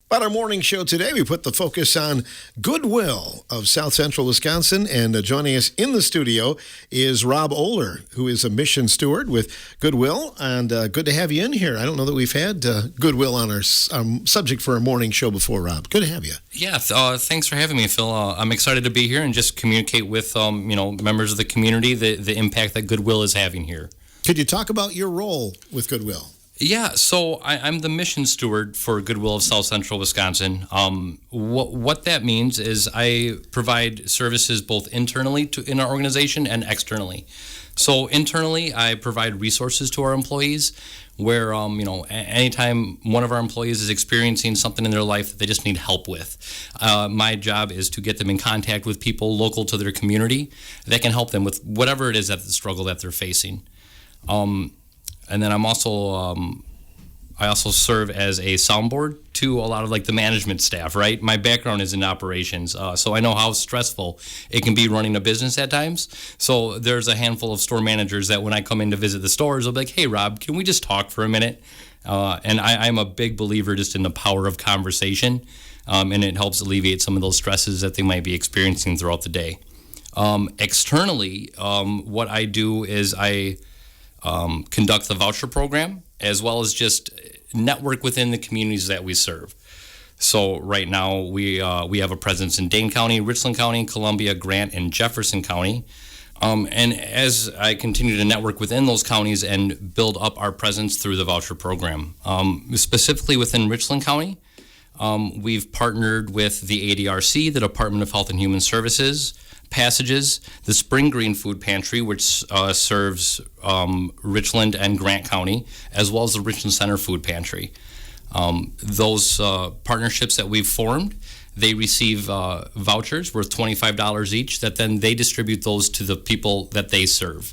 On our morning show today, we put the focus on Goodwill of South Central Wisconsin, and joining us in the studio is Rob Oler, who is a mission steward with Goodwill, and good to have you in here. I don't know that we've had Goodwill on our subject for a morning show before, Rob. Good to have you. Yeah, thanks for having me, Phil. I'm excited to be here and just communicate with members of the community the impact that Goodwill is having here. Could you talk about your role with Goodwill? Yeah, so I'm the mission steward for Goodwill of South Central Wisconsin. What that means is I provide services both internally in our organization and externally. So internally, I provide resources to our employees where, anytime one of our employees is experiencing something in their life that they just need help with, my job is to get them in contact with people local to their community that can help them with whatever it is that the struggle that they're facing. And then I also serve as a soundboard to a lot of the management staff, right? My background is in operations, so I know how stressful it can be running a business at times. So there's a handful of store managers that when I come in to visit the stores, they'll be like, hey, Rob, can we just talk for a minute? And I'm a big believer just in the power of conversation, and it helps alleviate some of those stresses that they might be experiencing throughout the day. Externally, what I do is I conduct the voucher program, as well as just network within the communities that we serve. So right now we have a presence in Dane County, Richland County, Columbia, Grant, and Jefferson County. And as I continue to network within those counties and build up our presence through the voucher program, specifically within Richland County, we've partnered with the ADRC, the Department of Health and Human Services, Passages, the Spring Green Food Pantry, which serves Richland and Grant County, as well as the Richland Center Food Pantry. Those partnerships that we've formed, they receive vouchers worth $25 each that then they distribute those to the people that they serve.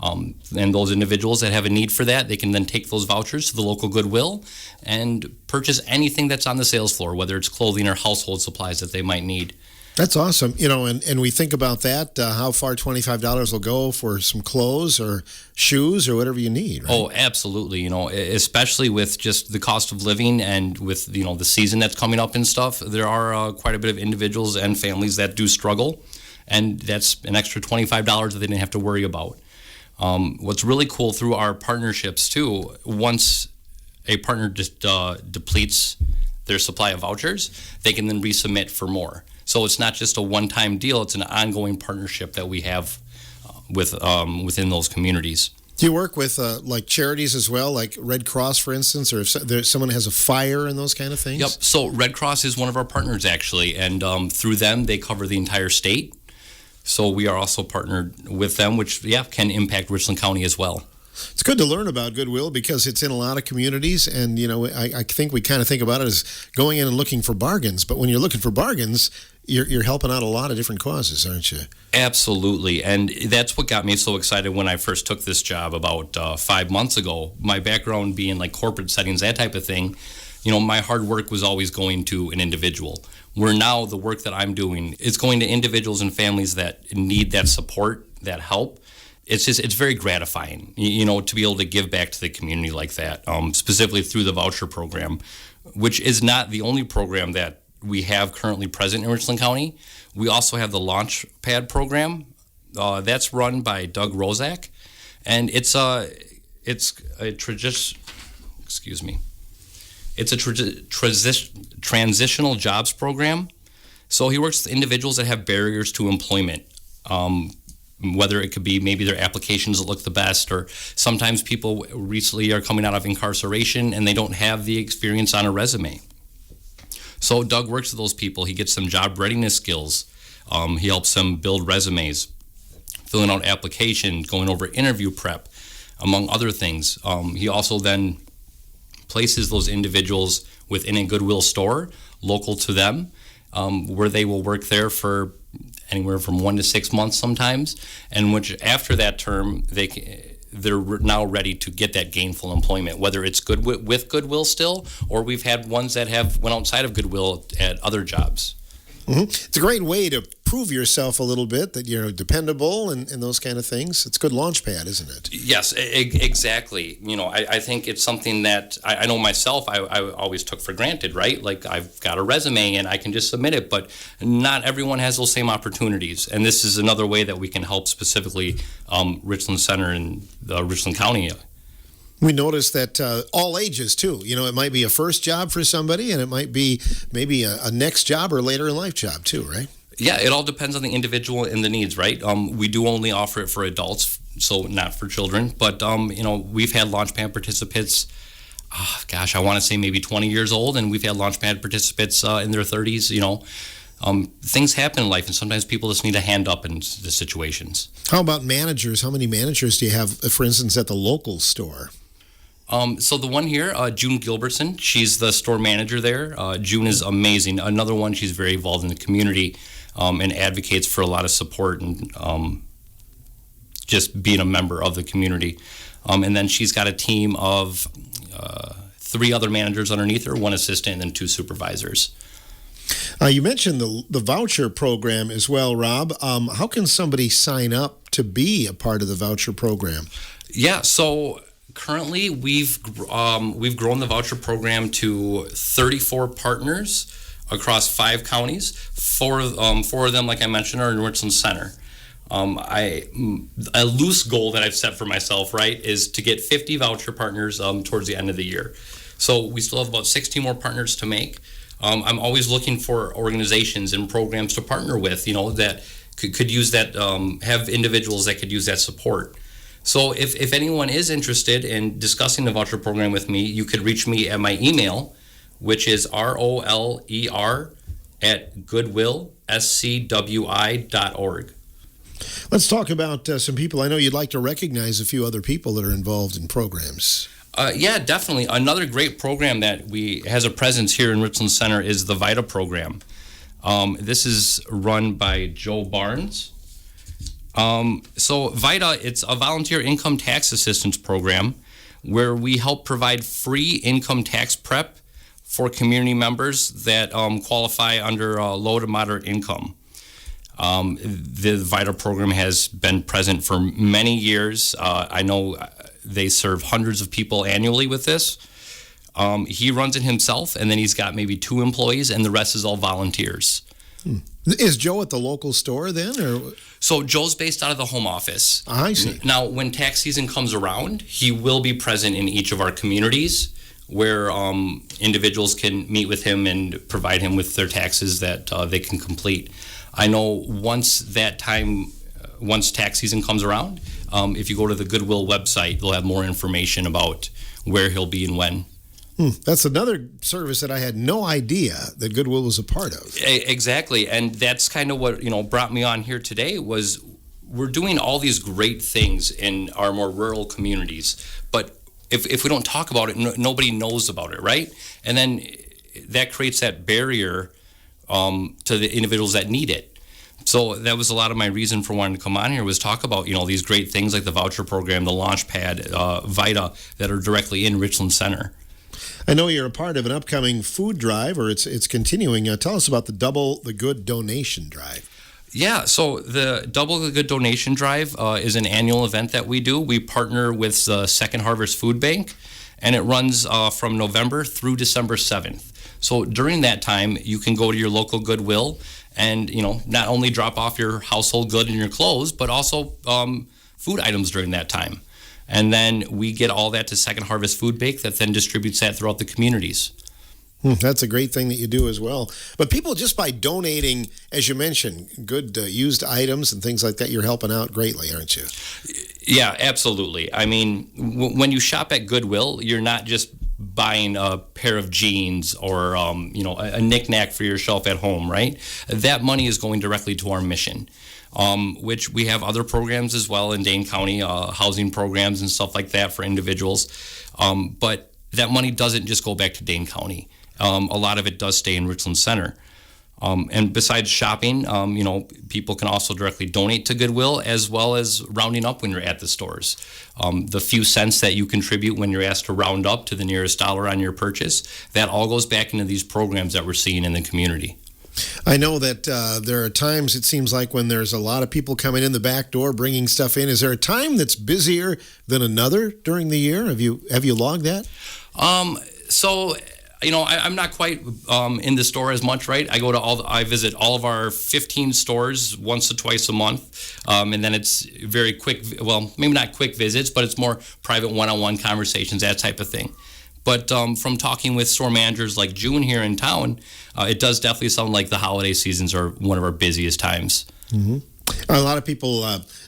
And those individuals that have a need for that, they can then take those vouchers to the local Goodwill and purchase anything that's on the sales floor, whether it's clothing or household supplies that they might need. That's awesome. And we think about that, how far $25 will go for some clothes or shoes or whatever you need, right? Oh, absolutely. Especially with just the cost of living and with, the season that's coming up and stuff, there are quite a bit of individuals and families that do struggle. And that's an extra $25 that they didn't have to worry about. What's really cool through our partnerships, too, once a partner just depletes their supply of vouchers, they can then resubmit for more. So it's not just a one-time deal, it's an ongoing partnership that we have within those communities. Do you work with charities as well, like Red Cross, for instance, or if someone has a fire and those kind of things? Yep, so Red Cross is one of our partners, actually, and through them, they cover the entire state. So we are also partnered with them, which, can impact Richland County as well. It's good to learn about Goodwill because it's in a lot of communities, and I think we kind of think about it as going in and looking for bargains. But when you're looking for bargains, you're helping out a lot of different causes, aren't you? Absolutely, and that's what got me so excited when I first took this job about 5 months ago. My background being corporate settings, that type of thing, my hard work was always going to an individual. Where now the work that I'm doing is going to individuals and families that need that support, that help. It's very gratifying, to be able to give back to the community like that, specifically through the voucher program, which is not the only program that we have currently present in Richland County. We also have the Launchpad program that's run by Doug Rozak, and it's a transitional jobs program. So he works with individuals that have barriers to employment. Whether it could be maybe their applications that look the best, or sometimes people recently are coming out of incarceration and they don't have the experience on a resume. So Doug works with those people. He gets them job readiness skills. He helps them build resumes, filling out applications, going over interview prep, among other things. He also then places those individuals within a Goodwill store local to them, where they will work there for anywhere from 1 to 6 months sometimes, and which after that term they're now ready to get that gainful employment, whether it's with Goodwill still, or we've had ones that have went outside of Goodwill at other jobs. Mm-hmm. It's a great way to prove yourself a little bit, that you're dependable and those kind of things. It's a good launch pad, isn't it? Yes, exactly. I think it's something that I know myself, I always took for granted, right? Like, I've got a resume and I can just submit it, but not everyone has those same opportunities. And this is another way that we can help specifically Richland Center and Richland County. We noticed that all ages, too. It might be a first job for somebody, and it might be maybe a next job or later in life job, too, right? Yeah, it all depends on the individual and the needs, right? We do only offer it for adults, so not for children. But, we've had Launchpad participants, I want to say maybe 20 years old, and we've had Launchpad participants in their 30s, things happen in life, and sometimes people just need a hand up in the situations. How about managers? How many managers do you have, for instance, at the local store? So the one here, June Gilbertson, she's the store manager there. June is amazing. Another one, she's very involved in the community and advocates for a lot of support and just being a member of the community. And then she's got a team of 3 other managers underneath her, 1 assistant and 2 supervisors. You mentioned the voucher program as well, Rob. How can somebody sign up to be a part of the voucher program? Yeah, so currently we've grown the voucher program to 34 partners across 5 counties. 4 of them, like I mentioned, are in Richland Center. A loose goal that I've set for myself, right, is to get 50 voucher partners towards the end of the year. So we still have about 60 more partners to make. I'm always looking for organizations and programs to partner with, that could use that, have individuals that could use that support. So if anyone is interested in discussing the voucher program with me, you could reach me at my email, which is roler@goodwillscwi.org. Let's talk about some people. I know you'd like to recognize a few other people that are involved in programs. Yeah, definitely. Another great program that has a presence here in Richland Center is the VITA program. This is run by Joe Barnes. So VITA, it's a volunteer income tax assistance program where we help provide free income tax prep for community members that qualify under low to moderate income. The VITA program has been present for many years. I know they serve hundreds of people annually with this. He runs it himself, and then he's got maybe 2 employees, and the rest is all volunteers. Is Joe at the local store then, or? So Joe's based out of the home office. I see. Now, when tax season comes around, he will be present in each of our communities where individuals can meet with him and provide him with their taxes that they can complete. I know once tax season comes around, if you go to the Goodwill website, they'll have more information about where he'll be and when. That's another service that I had no idea that Goodwill was a part of. Exactly, and that's kind of what brought me on here today. Was we're doing all these great things in our more rural communities, but if we don't talk about it, nobody knows about it, right? And then that creates that barrier to the individuals that need it. So that was a lot of my reason for wanting to come on here, was talk about these great things like the voucher program, the Launchpad, VITA, that are directly in Richland Center. I know you're a part of an upcoming food drive, or it's continuing. Tell us about the Double the Good donation drive. Yeah, so the Double the Good donation drive is an annual event that we do. We partner with the Second Harvest Food Bank, and it runs from November through December 7th. So during that time, you can go to your local Goodwill and not only drop off your household good and your clothes, but also food items during that time. And then we get all that to Second Harvest Food Bank that then distributes that throughout the communities. That's a great thing that you do as well. But people, just by donating, as you mentioned, good used items and things like that, you're helping out greatly, aren't you? Yeah, absolutely. I mean, when you shop at Goodwill, you're not just buying a pair of jeans or a knick-knack for your shelf at home, right? That money is going directly to our mission. Which we have other programs as well in Dane County, housing programs and stuff like that for individuals. But that money doesn't just go back to Dane County. A lot of it does stay in Richland Center. And besides shopping, people can also directly donate to Goodwill, as well as rounding up when you're at the stores. The few cents that you contribute when you're asked to round up to the nearest dollar on your purchase, that all goes back into these programs that we're seeing in the community. I know that there are times it seems like when there's a lot of people coming in the back door bringing stuff in. Is there a time that's busier than another during the year? Have you logged that? So, I'm not quite in the store as much, right? I visit all of our 15 stores once or twice a month, and then it's very quick. Well, maybe not quick visits, but it's more private one-on-one conversations, that type of thing. But from talking with store managers like June here in town, it does definitely sound like the holiday seasons are one of our busiest times. Mm-hmm. A lot of people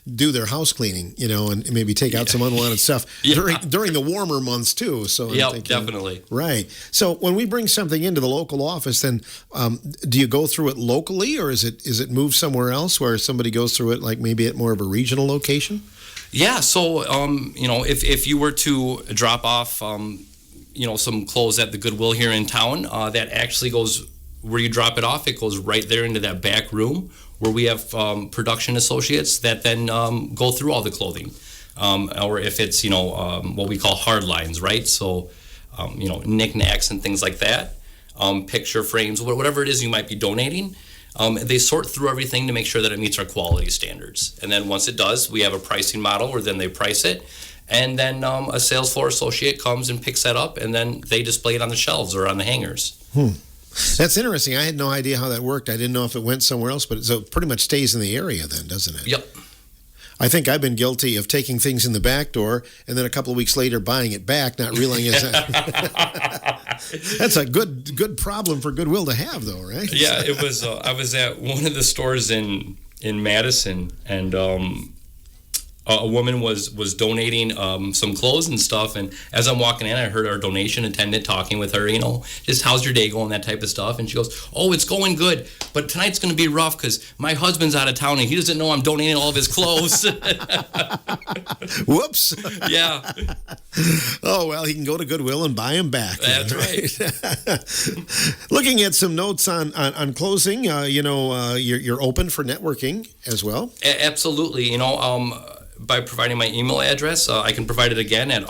do their house cleaning, and maybe take out some unwanted stuff during the warmer months too. So definitely. Right. So when we bring something into the local office, then do you go through it locally, or is it moved somewhere else where somebody goes through it, like maybe at more of a regional location? Yeah. So if you were to drop off some clothes at the Goodwill here in town, that actually goes where you drop it off. It goes right there into that back room where we have production associates that then go through all the clothing. Or if it's, what we call hard lines, right? So, knickknacks and things like that, picture frames, whatever it is you might be donating. They sort through everything to make sure that it meets our quality standards. And then once it does, we have a pricing model where then they price it. And then a sales floor associate comes and picks that up, and then they display it on the shelves or on the hangers. That's interesting. I had no idea how that worked. I didn't know if it went somewhere else, but it pretty much stays in the area then, doesn't it? Yep. I think I've been guilty of taking things in the back door and then a couple of weeks later buying it back, not realizing that's a good problem for Goodwill to have, though, right? Yeah, it was. I was at one of the stores in Madison, and a woman was donating some clothes and stuff, and as I'm walking in, I heard our donation attendant talking with her, just how's your day going, that type of stuff, and she goes, oh, it's going good, but tonight's going to be rough because my husband's out of town and he doesn't know I'm donating all of his clothes. Whoops. Yeah. Oh, well, he can go to Goodwill and buy them back. That's right. Looking at some notes on closing, you're open for networking as well. Absolutely. By providing my email address, I can provide it again at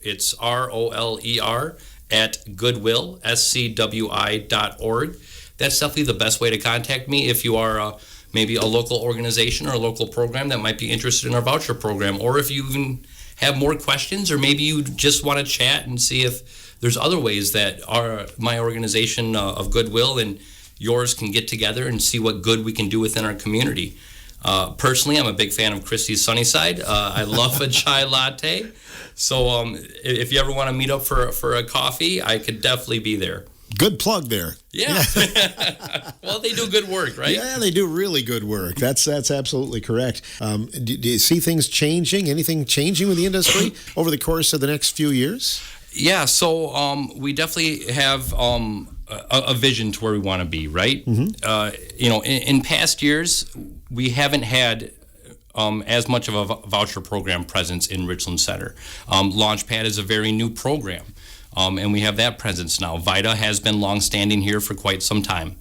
it's ROLER at Goodwill, SCWI.org. That's definitely the best way to contact me if you are maybe a local organization or a local program that might be interested in our voucher program, or if you even have more questions, or maybe you just want to chat and see if there's other ways that my organization of Goodwill and yours can get together and see what good we can do within our community. Personally, I'm a big fan of Christie's Sunnyside. I love a chai latte. So if you ever want to meet up for a coffee, I could definitely be there. Good plug there. Yeah. Well, they do good work, right? Yeah, they do really good work. That's absolutely correct. Do you see things changing? Anything changing with the industry over the course of the next few years? Yeah, so we definitely have a vision to where we want to be, right? Mm-hmm. In past years, we haven't had as much of a voucher program presence in Richland Center. Launchpad is a very new program, and we have that presence now. VITA has been longstanding here for quite some time.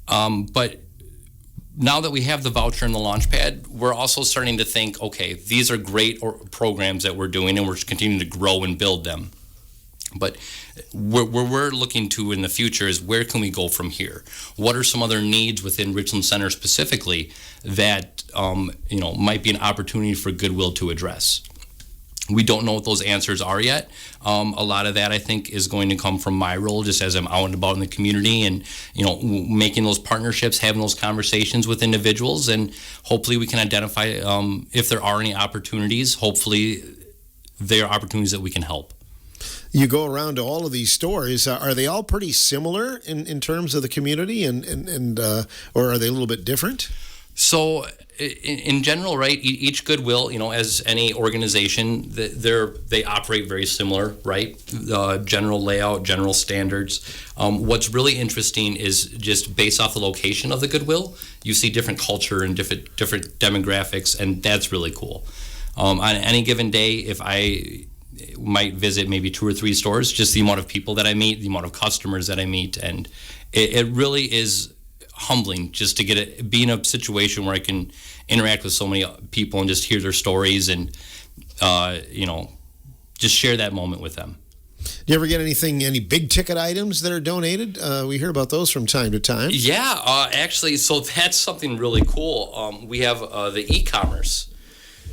But now that we have the voucher and the Launchpad, we're also starting to think, okay, these are great programs that we're doing, and we're continuing to grow and build them. But where we're looking to in the future is where can we go from here? What are some other needs within Richland Center specifically that might be an opportunity for Goodwill to address? We don't know what those answers are yet. A lot of that, I think, is going to come from my role just as I'm out and about in the community and, making those partnerships, having those conversations with individuals, and hopefully we can identify if there are any opportunities. Hopefully there are opportunities that we can help. You go around to all of these stores. Are they all pretty similar in terms of the community, and or are they a little bit different? So, in general, right, each Goodwill, as any organization, they operate very similar, right? General layout, general standards. What's really interesting is just based off the location of the Goodwill, you see different culture and different demographics, and that's really cool. On any given day, if I might visit maybe 2 or 3 stores, just the amount of people that I meet, the amount of customers that I meet, and it really is humbling just to be in a situation where I can interact with so many people and just hear their stories and just share that moment with them. Do you ever get any big ticket items that are donated? We hear about those from time to time. Yeah, actually, so that's something really cool. We have the e-commerce.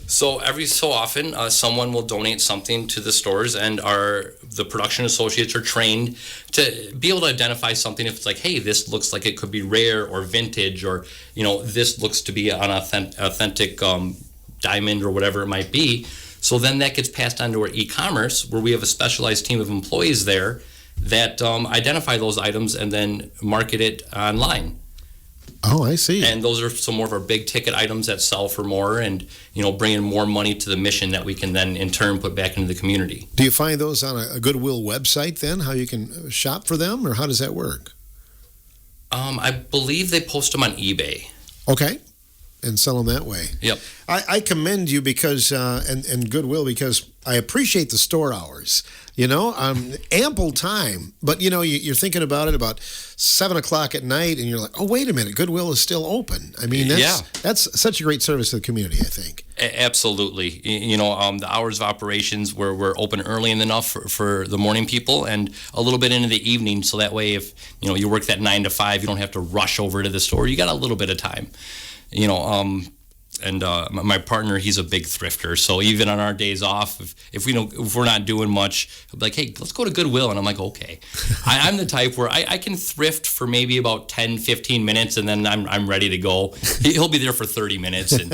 So every so often, someone will donate something to the stores, and the production associates are trained to be able to identify something if it's like, hey, this looks like it could be rare or vintage, or this looks to be an authentic diamond or whatever it might be. So then that gets passed on to our e-commerce, where we have a specialized team of employees there that identify those items and then market it online. Oh, I see. And those are some more of our big ticket items that sell for more, and bringing more money to the mission that we can then in turn put back into the community. Do you find those on a Goodwill website then, how you can shop for them, or how does that work? I believe they post them on eBay. Okay. And sell them that way. Yep. I commend you because and Goodwill, because I appreciate the store hours. Ample time. But you're thinking about it about 7 o'clock at night, and you're like, oh, wait a minute, Goodwill is still open. I mean, that's such a great service to the community, I think. Absolutely. The hours of operations where we're open early enough for the morning people, and a little bit into the evening, so that way if you work that 9 to 5, you don't have to rush over to the store. You got a little bit of time. My partner, he's a big thrifter, so even on our days off, if we're not doing much, he'll be like, hey, let's go to Goodwill, and I'm like, okay. I'm the type where I can thrift for maybe about 10, 15 minutes, and then I'm ready to go. He'll be there for 30 minutes and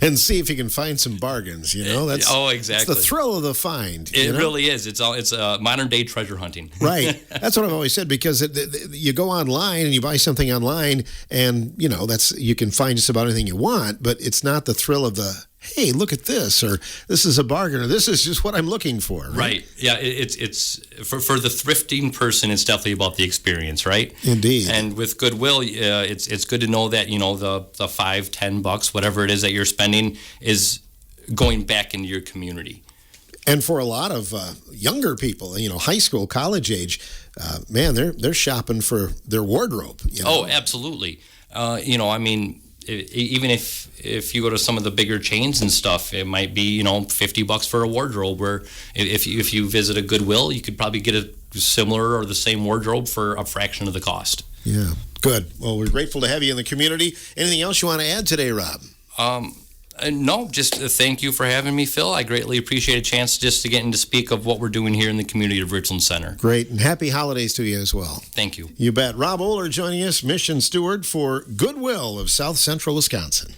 and see if you can find some bargains. That's exactly. It's the thrill of the find. It really is. It's modern day treasure hunting. Right. That's what I've always said, because you go online and you buy something online, and you can find just about anything you want, but it's not the thrill of the, hey, look at this, or this is a bargain, or this is just what I'm looking for. Right. Yeah. It's for the thrifting person, it's definitely about the experience, right? Indeed. And with Goodwill, it's good to know that the $5-10, whatever it is that you're spending, is going back into your community. And for a lot of younger people, high school, college age, man, they're shopping for their wardrobe. Oh, absolutely. Even if you go to some of the bigger chains and stuff, it might be $50 for a wardrobe. Where if you visit a Goodwill, you could probably get a similar or the same wardrobe for a fraction of the cost. Yeah, good. Well, we're grateful to have you in the community. Anything else you want to add today, Rob? No, just thank you for having me, Phil. I greatly appreciate a chance just to get in to speak of what we're doing here in the community of Richland Center. Great, and happy holidays to you as well. Thank you. You bet. Rob Oler joining us, Mission Steward for Goodwill of South Central Wisconsin.